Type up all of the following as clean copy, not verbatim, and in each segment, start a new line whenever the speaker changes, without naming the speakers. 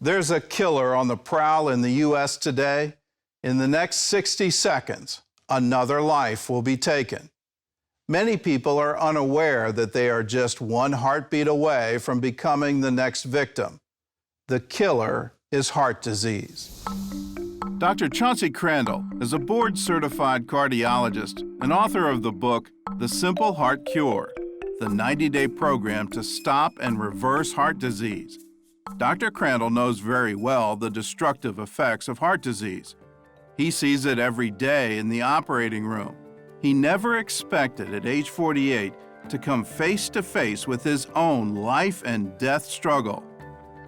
There's a killer on the prowl in the U.S. today. In the next 60 seconds, another life will be taken. Many people are unaware that they are just one heartbeat away from becoming the next victim. The killer is heart disease. Dr. Chauncey Crandall is a board-certified cardiologist and author of the book, The Simple Heart Cure, the 90-day program to stop and reverse heart disease. Dr. Crandall knows very well the destructive effects of heart disease. He sees it every day in the operating room. He never expected at age 48 to come face to face with his own life and death struggle.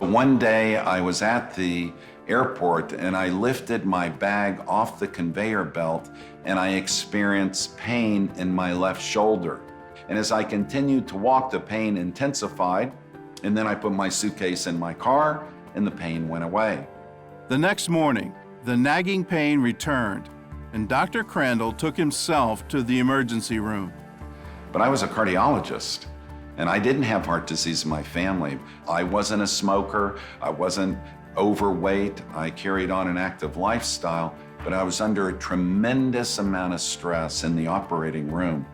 One day I was at the airport and I lifted my bag off the conveyor belt and I experienced pain in my left shoulder. And as I continued to walk, the pain intensified, and then I put my suitcase in my car and the pain went away.
The next morning, the nagging pain returned, and Dr. Crandall took himself to the emergency room.
But I was a cardiologist, and I didn't have heart disease in my family. I wasn't a smoker, I wasn't overweight, I carried on an active lifestyle, but I was under a tremendous amount of stress in the operating room.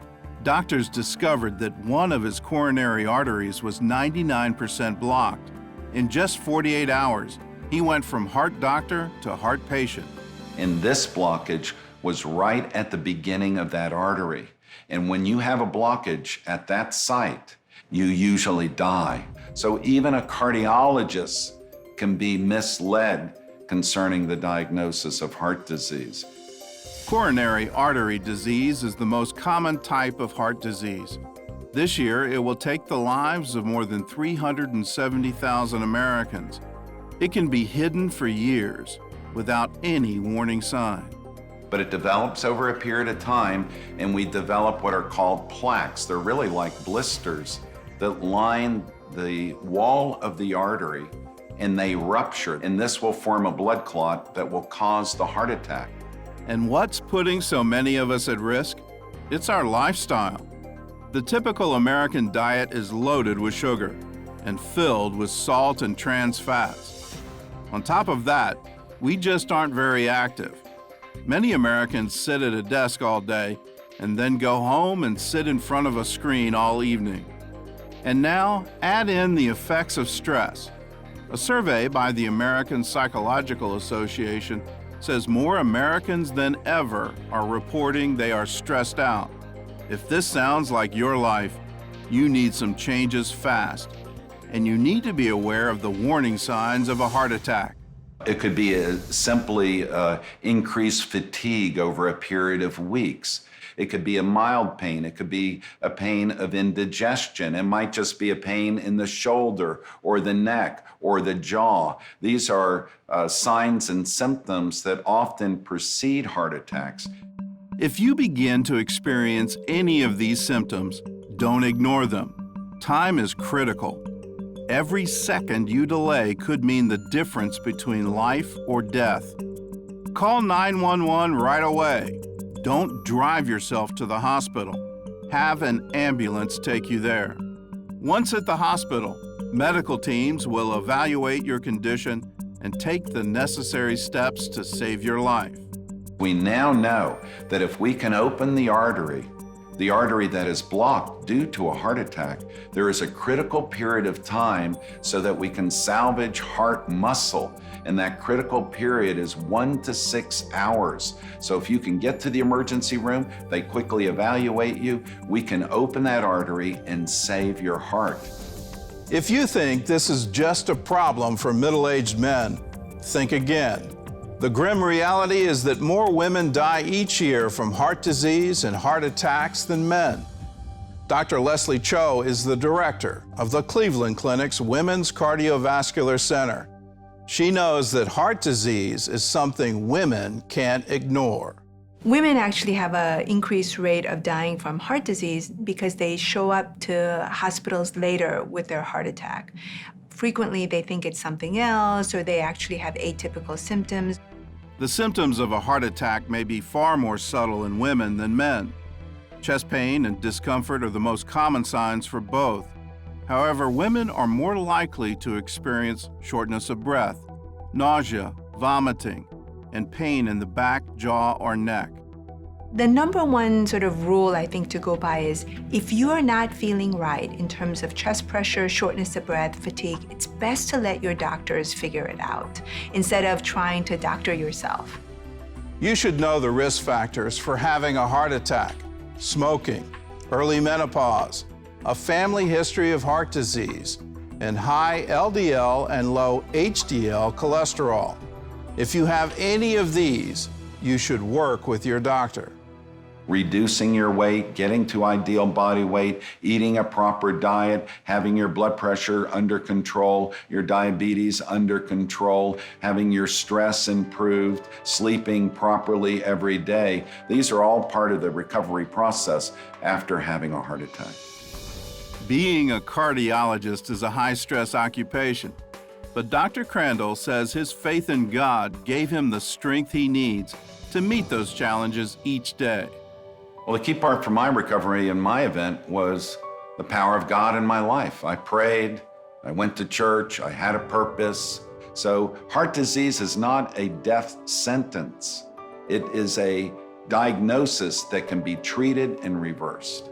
Doctors discovered that one of his coronary arteries was 99% blocked. In just 48 hours, he went from heart doctor to heart patient.
And this blockage was right at the beginning of that artery. And when you have a blockage at that site, you usually die. So even a cardiologist can be misled concerning the diagnosis of heart disease.
Coronary artery disease is the most common type of heart disease. This year, it will take the lives of more than 370,000 Americans. It can be hidden for years without any warning sign.
But it develops over a period of time, and we develop what are called plaques. They're really like blisters that line the wall of the artery, and they rupture. And this will form a blood clot that will cause the heart attack.
And what's putting so many of us at risk? It's our lifestyle. The typical American diet is loaded with sugar and filled with salt and trans fats. On top of that, we just aren't very active. Many Americans sit at a desk all day and then go home and sit in front of a screen all evening. And now, add in the effects of stress. A survey by the American Psychological Association says more Americans than ever are reporting they are stressed out. If this sounds like your life, you need some changes fast. And you need to be aware of the warning signs of a heart attack.
It could be simply increased fatigue over a period of weeks. It could be a mild pain. It could be a pain of indigestion. It might just be a pain in the shoulder or the neck or the jaw. These are signs and symptoms that often precede heart attacks.
If you begin to experience any of these symptoms, don't ignore them. Time is critical. Every second you delay could mean the difference between life or death. Call 911 right away. Don't drive yourself to the hospital. Have an ambulance take you there. Once at the hospital, medical teams will evaluate your condition and take the necessary steps to save your life.
We now know that if we can open the artery that is blocked due to a heart attack, there is a critical period of time so that we can salvage heart muscle. And that critical period is 1 to 6 hours. So if you can get to the emergency room, they quickly evaluate you, we can open that artery and save your heart.
If you think this is just a problem for middle-aged men, think again. The grim reality is that more women die each year from heart disease and heart attacks than men. Dr. Leslie Cho is the director of the Cleveland Clinic's Women's Cardiovascular Center. She knows that heart disease is something women can't ignore.
Women actually have an increased rate of dying from heart disease because they show up to hospitals later with their heart attack. Frequently, they think it's something else, or they actually have atypical symptoms.
The symptoms of a heart attack may be far more subtle in women than men. Chest pain and discomfort are the most common signs for both. However, women are more likely to experience shortness of breath, nausea, vomiting, and pain in the back, jaw, or neck.
The number one sort of rule I think to go by is if you are not feeling right in terms of chest pressure, shortness of breath, fatigue, it's best to let your doctors figure it out instead of trying to doctor yourself.
You should know the risk factors for having a heart attack: smoking, early menopause, a family history of heart disease, and high LDL and low HDL cholesterol. If you have any of these, you should work with your doctor.
Reducing your weight, getting to ideal body weight, eating a proper diet, having your blood pressure under control, your diabetes under control, having your stress improved, sleeping properly every day. These are all part of the recovery process after having a heart attack.
Being a cardiologist is a high-stress occupation, but Dr. Crandall says his faith in God gave him the strength he needs to meet those challenges each day.
Well, the key part for my recovery and my event was the power of God in my life. I prayed, I went to church, I had a purpose. So heart disease is not a death sentence. It is a diagnosis that can be treated and reversed.